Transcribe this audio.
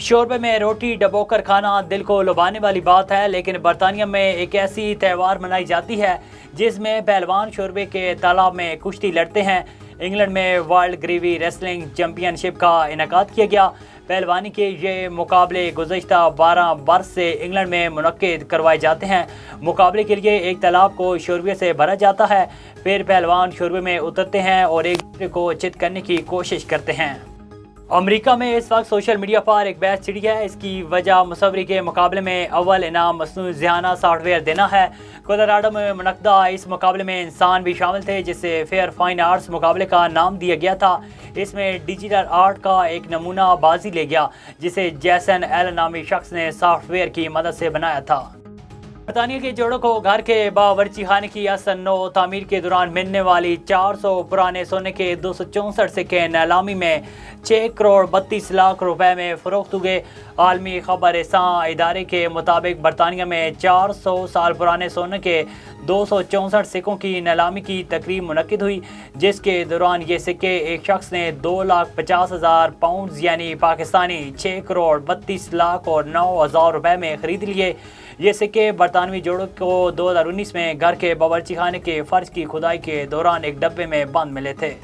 शोरबे में रोटी डबोकर खाना दिल को लुभाने वाली बात है, लेकिन बरतानिया में एक ऐसी त्यौहार मनाई जाती है जिसमें पहलवान शोरबे के तालाब में कुश्ती लड़ते हैं। इंग्लैंड में वर्ल्ड ग्रेवी रेसलिंग चैम्पियनशिप का इनेकाद किया गया। पहलवानी के ये मुकाबले गुज़श्ता 12 बरस से इंग्लैंड में मुनक्किद करवाए जाते हैं। मुकाबले के लिए एक तालाब को शोरबे से भरा जाता है, फिर पहलवान शोरबे में उतरते हैं और एक दूसरे को चित करने की कोशिश करते हैं। अमेरिका में इस वक्त सोशल मीडिया पर एक बहस छिड़ी है। इसकी वजह मुसव्वरी के मुकाबले में अव्वल इनाम मसनूई ज़ियाना सॉफ्टवेयर देना है। कोलोराडो में मुनक्किदा इस मुकाबले में इंसान भी शामिल थे, जिसे फेयर फाइन आर्ट्स मुकाबले का नाम दिया गया था। इसमें डिजिटल आर्ट का एक नमूना बाजी ले गया, जिसे जैसन एल नामी शख्स ने सॉफ्टवेयर की मदद से बनाया था। बरतानिया के जोड़ों को घर के बावर्ची खाने की असन नो तामीर के दौरान मिलने वाली 400 पुराने सोने के 264 सिक्के नीलामी में 6 करोड़ 32 लाख रुपए में फरोख्त हुए। आलमी खबर-ए-सां इदारे के मुताबिक बरतानिया में 400 साल पुराने सोने के 264 सिक्कों की नीलामी की तकरीब मुनक्किद हुई, जिसके दौरान ये सिक्के एक शख्स ने 2,50,000 पाउंड यानी पाकिस्तानी 6 करोड़ 32 लाख और 9,000 रुपए में खरीद लिए। ये सिक्के बरतानवी जोड़ों को 2019 में घर के बावर्ची खाने के फर्श की खुदाई के दौरान एक डब्बे में बंद मिले थे।